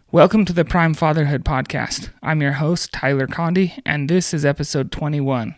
Welcome to the Prime Fatherhood Podcast. I'm your host, Tyler Condi, and this is episode 21.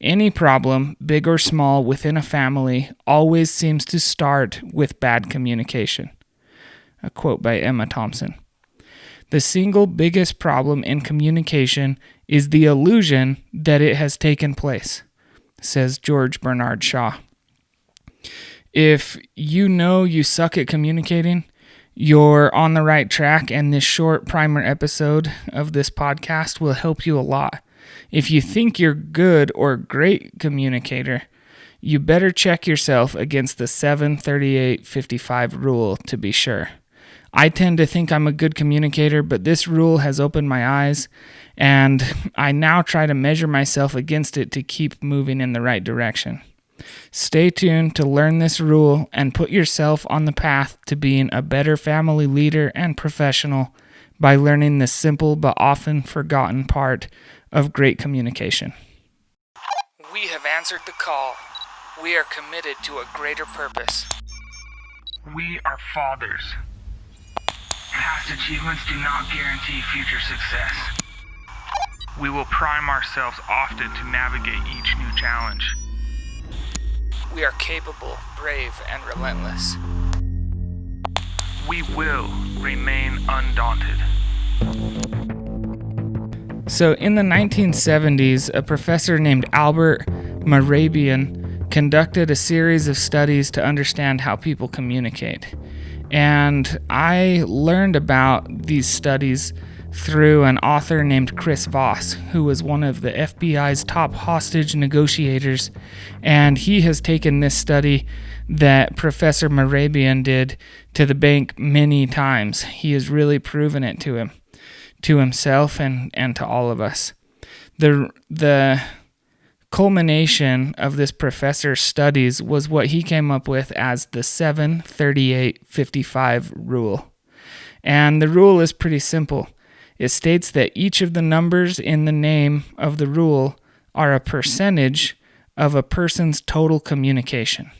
Any problem, big or small, within a family always seems to start with bad communication. A quote by Emma Thompson. The single biggest problem in communication is the illusion that it has taken place, says George Bernard Shaw. If you know you suck at communicating, you're on the right track, and this short primer episode of this podcast will help you a lot. If you think you're good or great communicator, you better check yourself against the 7-38-55 rule to be sure. I tend to think I'm a good communicator, but this rule has opened my eyes, and I now try to measure myself against it to keep moving in the right direction. Stay tuned to learn this rule and put yourself on the path to being a better family leader and professional by learning this simple but often forgotten part of great communication. We have answered the call. We are committed to a greater purpose. We are fathers. Past achievements do not guarantee future success. We will prime ourselves often to navigate each new challenge. We are capable, brave, and relentless. We will remain undaunted. So in the 1970s, a professor named Albert Mehrabian conducted a series of studies to understand how people communicate. And I learned about these studies through an author named Chris Voss, who was one of the FBI's top hostage negotiators, and he has taken this study that Professor Mehrabian did to the bank many times. He has really proven it to himself and to all of us. The culmination of this professor's studies was what he came up with as the 7-38-55 rule. And the rule is pretty simple. It states that each of the numbers in the name of the rule are a percentage of a person's total communication.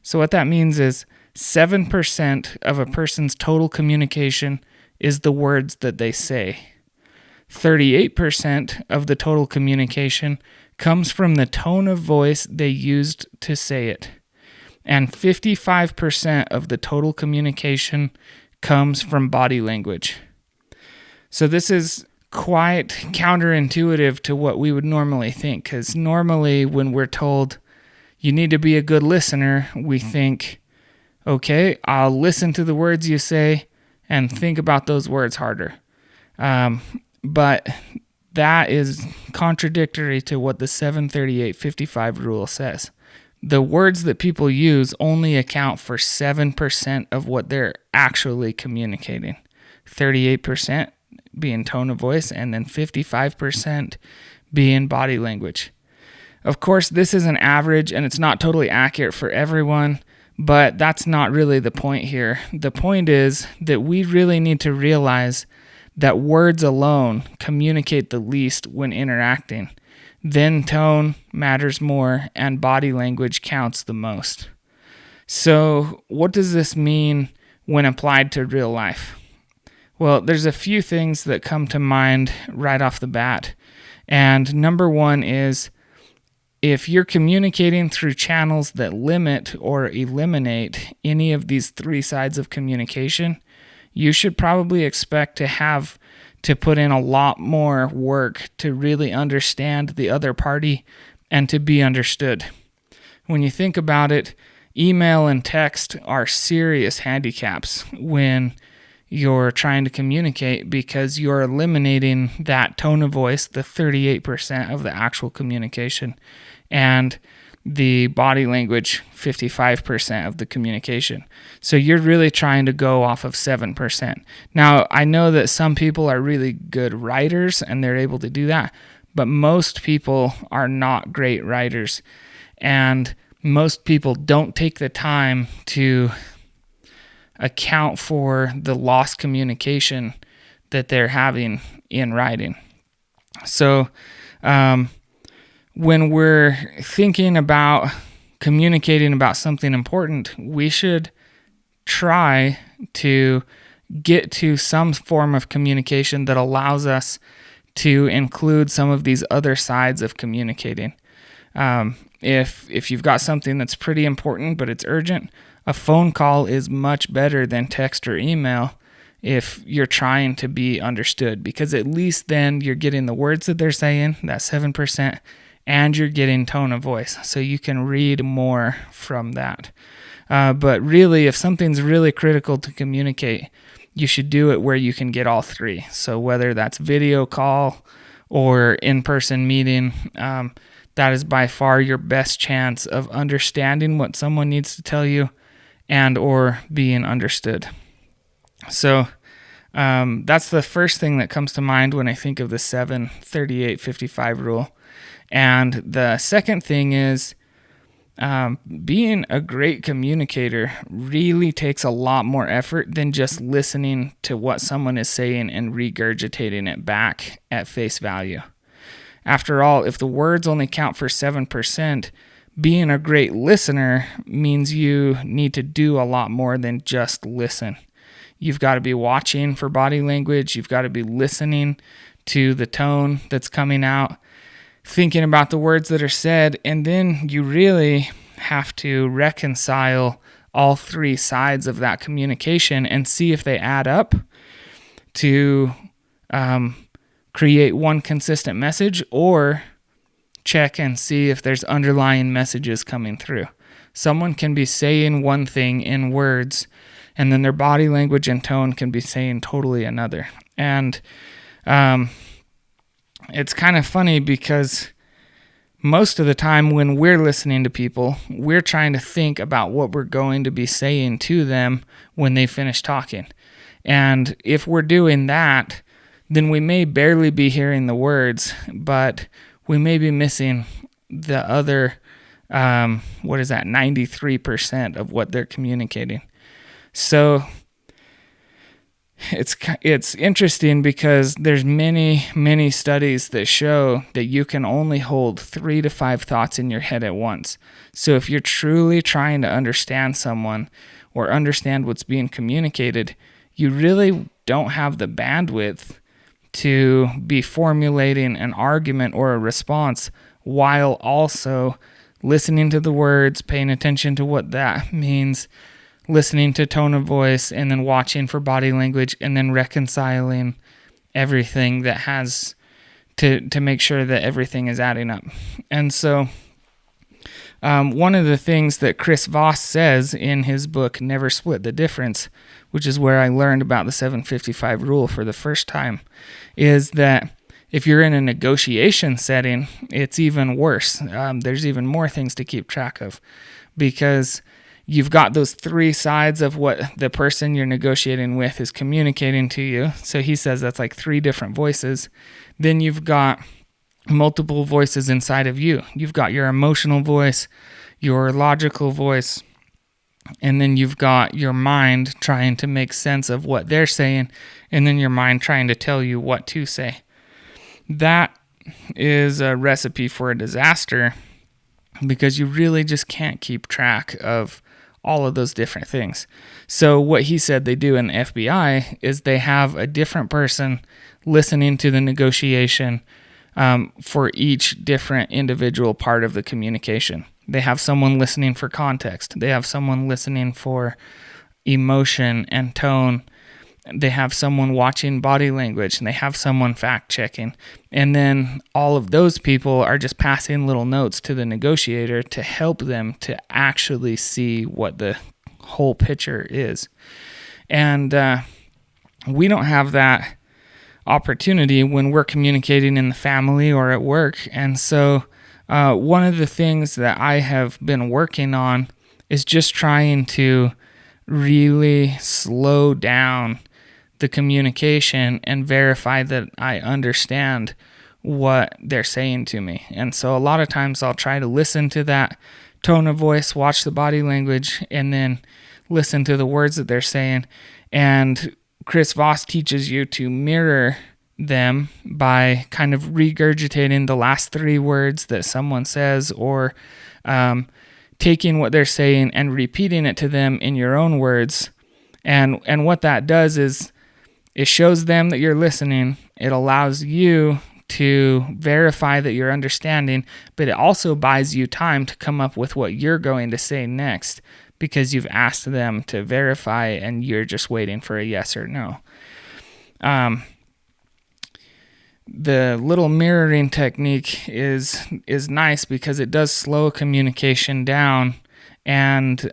So what that means is 7% of a person's total communication is the words that they say. 38% of the total communication comes from the tone of voice they used to say it. And 55% of the total communication comes from body language. So this is quite counterintuitive to what we would normally think, because normally when we're told you need to be a good listener, we think, okay, I'll listen to the words you say and think about those words harder. But that is contradictory to what the 7-38-55 rule says. The words that people use only account for 7% of what they're actually communicating. 38% being tone of voice, and then 55% being body language. Of course, this is an average, and it's not totally accurate for everyone, but that's not really the point here. The point is that we really need to realize that words alone communicate the least when interacting. Then tone matters more, and body language counts the most. So, what does this mean when applied to real life? Well, there's a few things that come to mind right off the bat. And number one is, if you're communicating through channels that limit or eliminate any of these three sides of communication, you should probably expect to have to put in a lot more work to really understand the other party and to be understood. When you think about it, email and text are serious handicaps when you're trying to communicate, because you're eliminating that tone of voice, the 38% of the actual communication, and the body language, 55% of the communication. So you're really trying to go off of 7%. Now, I know that some people are really good writers and they're able to do that, but most people are not great writers, and most people don't take the time to account for the lost communication that they're having in writing. So when we're thinking about communicating about something important, we should try to get to some form of communication that allows us to include some of these other sides of communicating. If you've got something that's pretty important but it's urgent, a phone call is much better than text or email if you're trying to be understood, because at least then you're getting the words that they're saying, that 7%, and you're getting tone of voice, so you can read more from that. But really, if something's really critical to communicate, you should do it where you can get all three. So whether that's video call or in-person meeting, that is by far your best chance of understanding what someone needs to tell you and or being understood. So that's the first thing that comes to mind when I think of the 7-38-55 rule. And the second thing is being a great communicator really takes a lot more effort than just listening to what someone is saying and regurgitating it back at face value. After all, if the words only count for 7%, being a great listener means you need to do a lot more than just listen. You've got to be watching for body language. You've got to be listening to the tone that's coming out, thinking about the words that are said, and then you really have to reconcile all three sides of that communication and see if they add up to create one consistent message, or check and see if there's underlying messages coming through. Someone can be saying one thing in words, and then their body language and tone can be saying totally another. And it's kind of funny because most of the time when we're listening to people, we're trying to think about what we're going to be saying to them when they finish talking. And if we're doing that, then we may barely be hearing the words, but we may be missing the other, 93% of what they're communicating. So it's interesting because there's many studies that show that you can only hold 3 to 5 thoughts in your head at once. So if you're truly trying to understand someone or understand what's being communicated, you really don't have the bandwidth to be formulating an argument or a response while also listening to the words, paying attention to what that means, listening to tone of voice, and then watching for body language, and then reconciling everything that has to make sure that everything is adding up. And so one of the things that Chris Voss says in his book, Never Split the Difference, which is where I learned about the 755 rule for the first time, is that if you're in a negotiation setting, it's even worse. There's even more things to keep track of, because you've got those three sides of what the person you're negotiating with is communicating to you. So he says that's like 3 different voices. Then you've got multiple voices inside of you. You've got your emotional voice, your logical voice, and then you've got your mind trying to make sense of what they're saying, and then your mind trying to tell you what to say. That is a recipe for a disaster, because you really just can't keep track of all of those different things. So what he said they do in the FBI is they have a different person listening to the negotiation for each different individual part of the communication. They have someone listening for context. They have someone listening for emotion and tone. They have someone watching body language, and they have someone fact-checking. And then all of those people are just passing little notes to the negotiator to help them to actually see what the whole picture is. And we don't have that opportunity when we're communicating in the family or at work. And so one of the things that I have been working on is just trying to really slow down the communication and verify that I understand what they're saying to me. And so a lot of times I'll try to listen to that tone of voice, watch the body language, and then listen to the words that they're saying. And Chris Voss teaches you to mirror them by kind of regurgitating the last 3 words that someone says, or taking what they're saying and repeating it to them in your own words, And what that does is it shows them that you're listening. It allows you to verify that you're understanding, but it also buys you time to come up with what you're going to say next, because you've asked them to verify and you're just waiting for a yes or no. The little mirroring technique is nice because it does slow communication down. And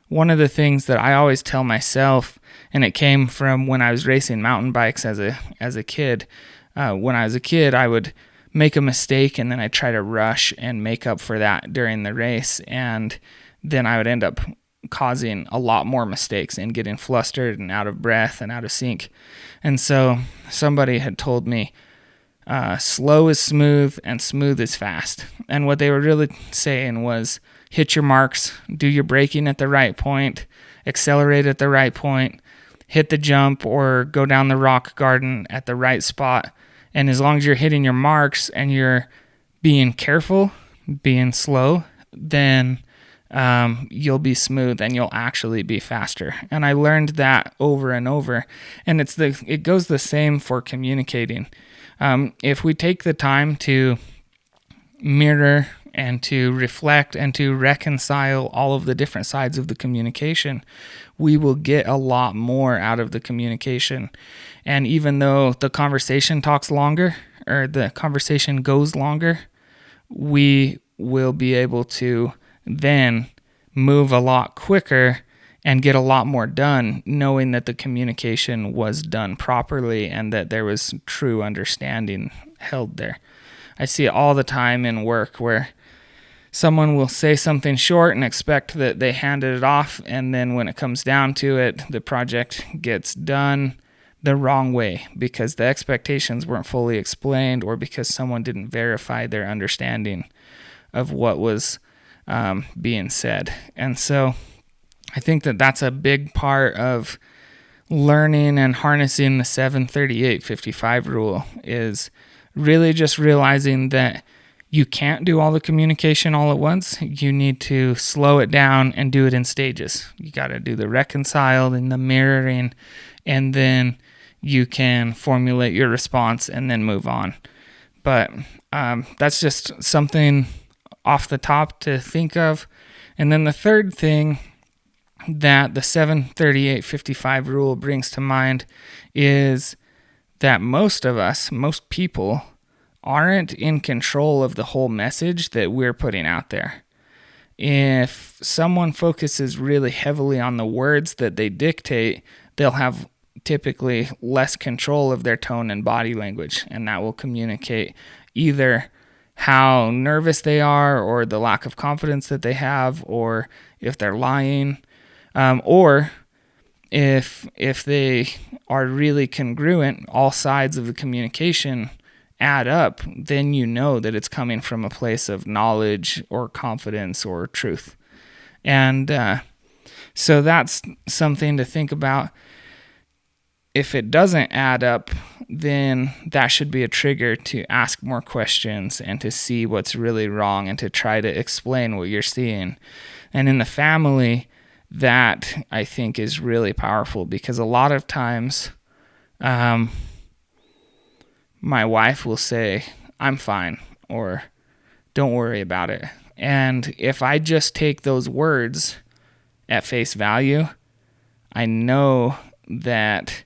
one of the things that I always tell myself, and it came from when I was racing mountain bikes as a kid. When I was a kid, I would make a mistake and then I'd try to rush and make up for that during the race. And then I would end up causing a lot more mistakes and getting flustered and out of breath and out of sync. And so somebody had told me, slow is smooth and smooth is fast. And what they were really saying was hit your marks, do your braking at the right point, accelerate at the right point, hit the jump or go down the rock garden at the right spot. And as long as you're hitting your marks and you're being careful, being slow, then you'll be smooth and you'll actually be faster. And I learned that over and over. And it goes the same for communicating. If we take the time to mirror and to reflect and to reconcile all of the different sides of the communication, we will get a lot more out of the communication. And even though the conversation talks longer or the conversation goes longer, we will be able to then move a lot quicker and get a lot more done, knowing that the communication was done properly and that there was true understanding held there. I see it all the time in work where someone will say something short and expect that they handed it off, and then when it comes down to it, the project gets done the wrong way because the expectations weren't fully explained or because someone didn't verify their understanding of what was being said. And so I think that that's a big part of learning and harnessing the 7-38-55 rule, is really just realizing that you can't do all the communication all at once. You need to slow it down and do it in stages. You got to do the reconciled and the mirroring, and then you can formulate your response and then move on. But that's just something off the top to think of. And then the third thing that the 7-38-55 rule brings to mind is that most people aren't in control of the whole message that we're putting out there. If someone focuses really heavily on the words that they dictate, they'll have typically less control of their tone and body language, and that will communicate either how nervous they are or the lack of confidence that they have, or if they're lying, or if they are really congruent, all sides of the communication add up, then you know that it's coming from a place of knowledge or confidence or truth. And so that's something to think about. If it doesn't add up, then that should be a trigger to ask more questions and to see what's really wrong and to try to explain what you're seeing. And in the family, that I think is really powerful, because a lot of times my wife will say, "I'm fine," or "Don't worry about it." And if I just take those words at face value, I know that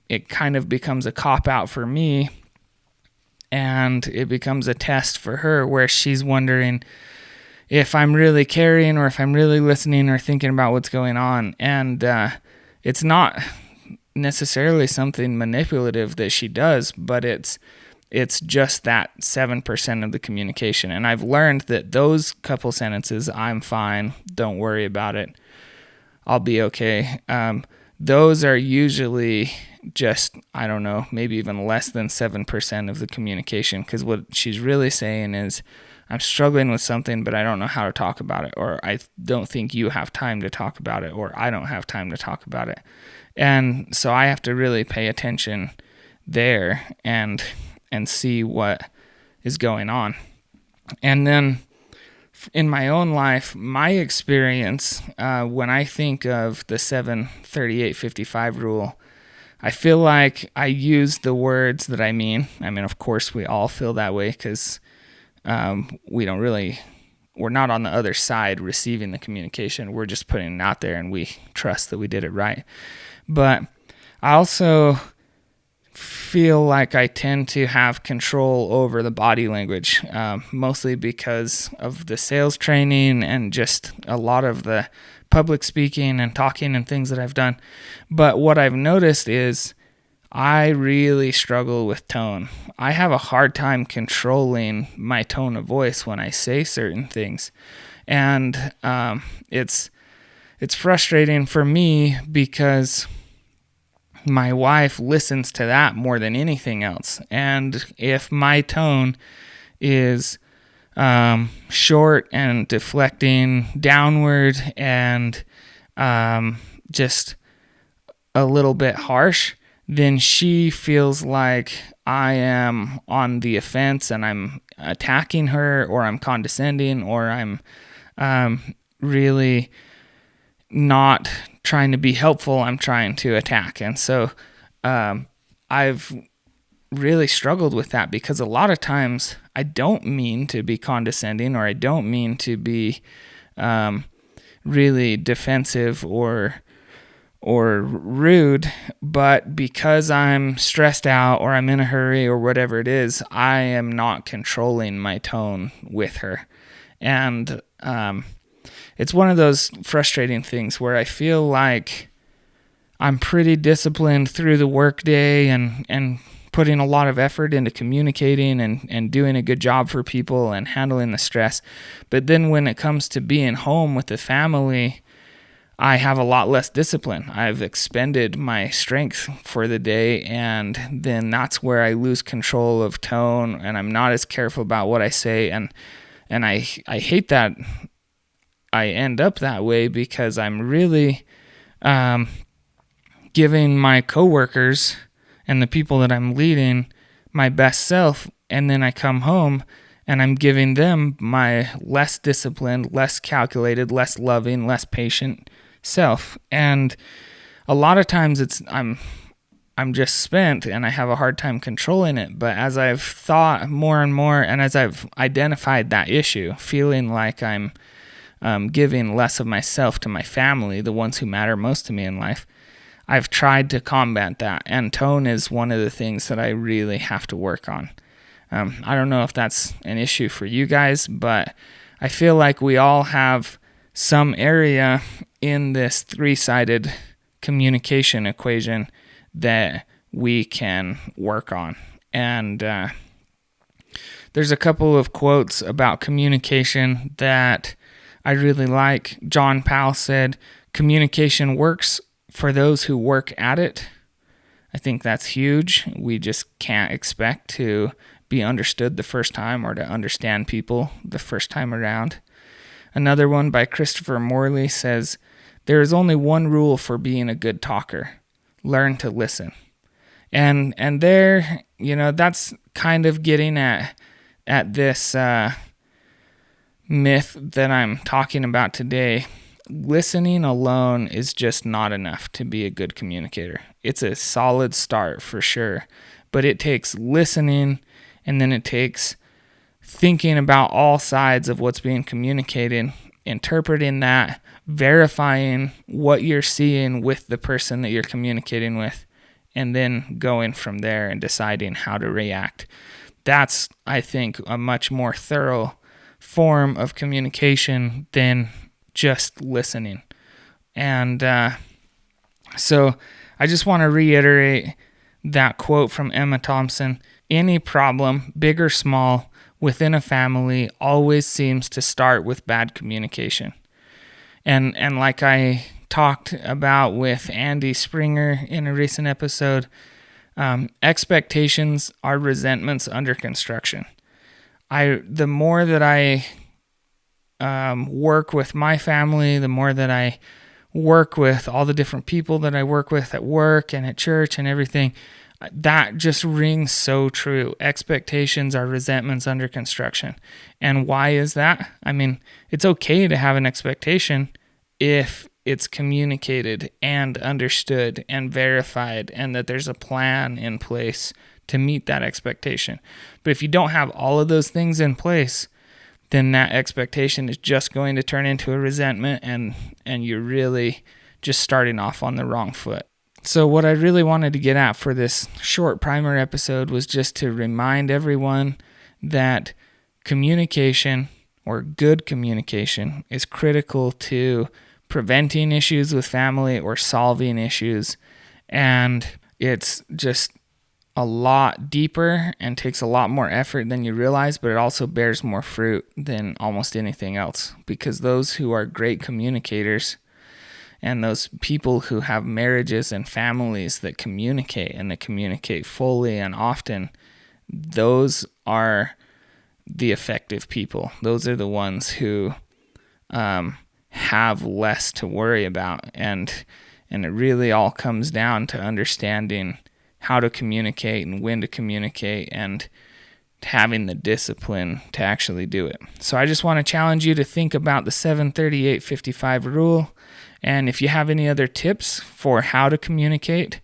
it kind of becomes a cop-out for me, and it becomes a test for her where she's wondering if I'm really caring or if I'm really listening or thinking about what's going on. And it's not necessarily something manipulative that she does, but it's just that 7% of the communication. And I've learned that those couple sentences, "I'm fine, don't worry about it, I'll be okay," those are usually just, I don't know, maybe even less than 7% of the communication, because what she's really saying is, "I'm struggling with something, but I don't know how to talk about it," or "I don't think you have time to talk about it," or "I don't have time to talk about it." And so I have to really pay attention there and see what is going on. And then in my own life, my experience, when I think of the 7:38:55 rule, I feel like I use the words that I mean. I mean, of course, we all feel that way because we're not on the other side receiving the communication. We're just putting it out there and we trust that we did it right. But I also feel like I tend to have control over the body language, mostly because of the sales training and just a lot of the public speaking and talking and things that I've done. But what I've noticed is I really struggle with tone. I have a hard time controlling my tone of voice when I say certain things. And it's frustrating for me because my wife listens to that more than anything else. And if my tone is short and deflecting downward and just a little bit harsh, then she feels like I am on the offense and I'm attacking her, or I'm condescending, or I'm really not trying to be helpful. I'm trying to attack. And so I've really struggled with that because a lot of times I don't mean to be condescending, or I don't mean to be really defensive or rude, but because I'm stressed out or I'm in a hurry or whatever it is, I am not controlling my tone with her. And it's one of those frustrating things where I feel like I'm pretty disciplined through the workday and putting a lot of effort into communicating and doing a good job for people and handling the stress. But then when it comes to being home with the family, I have a lot less discipline. I've expended my strength for the day, and then that's where I lose control of tone, and I'm not as careful about what I say, and I hate that I end up that way because I'm really giving my coworkers and the people that I'm leading my best self, and then I come home and I'm giving them my less disciplined, less calculated, less loving, less patient self. And a lot of times I'm just spent and I have a hard time controlling it. But as I've thought more and more, and as I've identified that issue, feeling like I'm giving less of myself to my family, the ones who matter most to me in life, I've tried to combat that. And tone is one of the things that I really have to work on. I don't know if that's an issue for you guys, but I feel like we all have some area in this three-sided communication equation that we can work on. And there's a couple of quotes about communication that I really like. John Powell said, "Communication works for those who work at it." I think that's huge. We just can't expect to be understood the first time or to understand people the first time around. Another one by Christopher Morley says, "There is only one rule for being a good talker. Learn to listen." And there, that's kind of getting at this myth that I'm talking about today. Listening alone is just not enough to be a good communicator. It's a solid start for sure, but it takes listening, and then it takes thinking about all sides of what's being communicated, interpreting that, verifying what you're seeing with the person that you're communicating with, and then going from there and deciding how to react. That's, I think, a much more thorough form of communication than just listening. And so I just want to reiterate that quote from Emma Thompson: "Any problem, big or small, within a family always seems to start with bad communication." And like I talked about with Andy Springer in a recent episode, expectations are resentments under construction. The more that I work with my family, the more that I work with all the different people that I work with at work and at church and everything, That just rings so true. Expectations are resentments under construction. And why is that? I mean, it's okay to have an expectation if it's communicated and understood and verified, and that there's a plan in place to meet that expectation. But if you don't have all of those things in place, then that expectation is just going to turn into a resentment, and you're really just starting off on the wrong foot. So what I really wanted to get at for this short primer episode was just to remind everyone that communication, or good communication, is critical to preventing issues with family or solving issues. And it's just a lot deeper and takes a lot more effort than you realize, but it also bears more fruit than almost anything else, because those who are great communicators and those people who have marriages and families that communicate, and that communicate fully and often, those are the effective people. Those are the ones who have less to worry about. And it really all comes down to understanding how to communicate and when to communicate, and having the discipline to actually do it. So I just want to challenge you to think about the 7:38:55 rule. And if you have any other tips for how to communicate,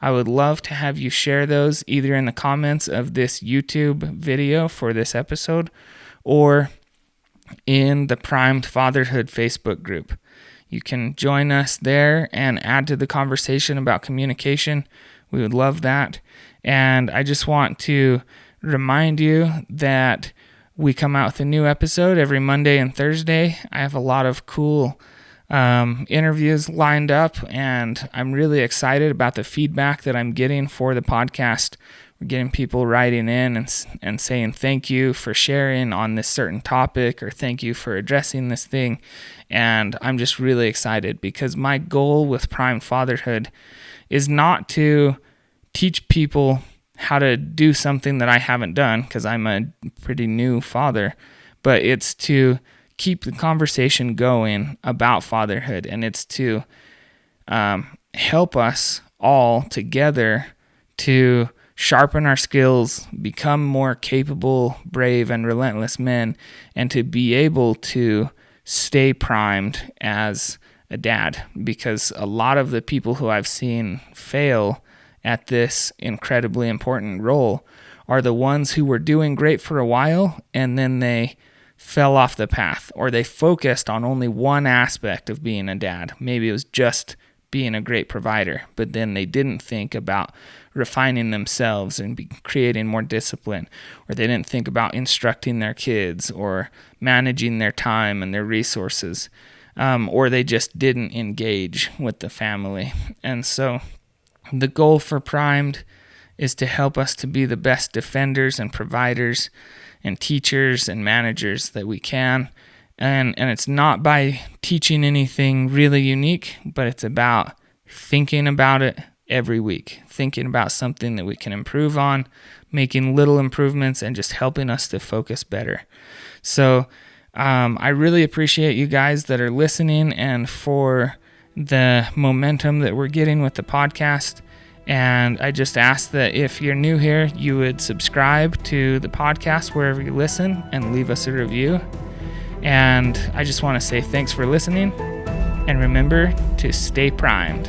I would love to have you share those either in the comments of this YouTube video for this episode, or in the Primed Fatherhood Facebook group. You can join us there and add to the conversation about communication. We would love that. And I just want to remind you that we come out with a new episode every Monday and Thursday. I have a lot of cool interviews lined up, and I'm really excited about the feedback that I'm getting for the podcast. We're getting people writing in and saying thank you for sharing on this certain topic, or thank you for addressing this thing. And I'm just really excited, because my goal with Primed Fatherhood is not to teach people how to do something that I haven't done, because I'm a pretty new father, but it's to keep the conversation going about fatherhood, and it's to help us all together to sharpen our skills, become more capable, brave, and relentless men, and to be able to stay primed as a dad. Because a lot of the people who I've seen fail at this incredibly important role are the ones who were doing great for a while, and then they fell off the path, or they focused on only one aspect of being a dad. Maybe it was just being a great provider, but then they didn't think about refining themselves and creating more discipline, or they didn't think about instructing their kids or managing their time and their resources, or they just didn't engage with the family. And so the goal for Primed is to help us to be the best defenders and providers and teachers and managers that we can. And it's not by teaching anything really unique, but it's about thinking about it every week, thinking about something that we can improve on, making little improvements, and just helping us to focus better. So I really appreciate you guys that are listening, and for the momentum that we're getting with the podcast. And I just ask that if you're new here, you would subscribe to the podcast wherever you listen and leave us a review. And I just want to say thanks for listening, and remember to stay primed.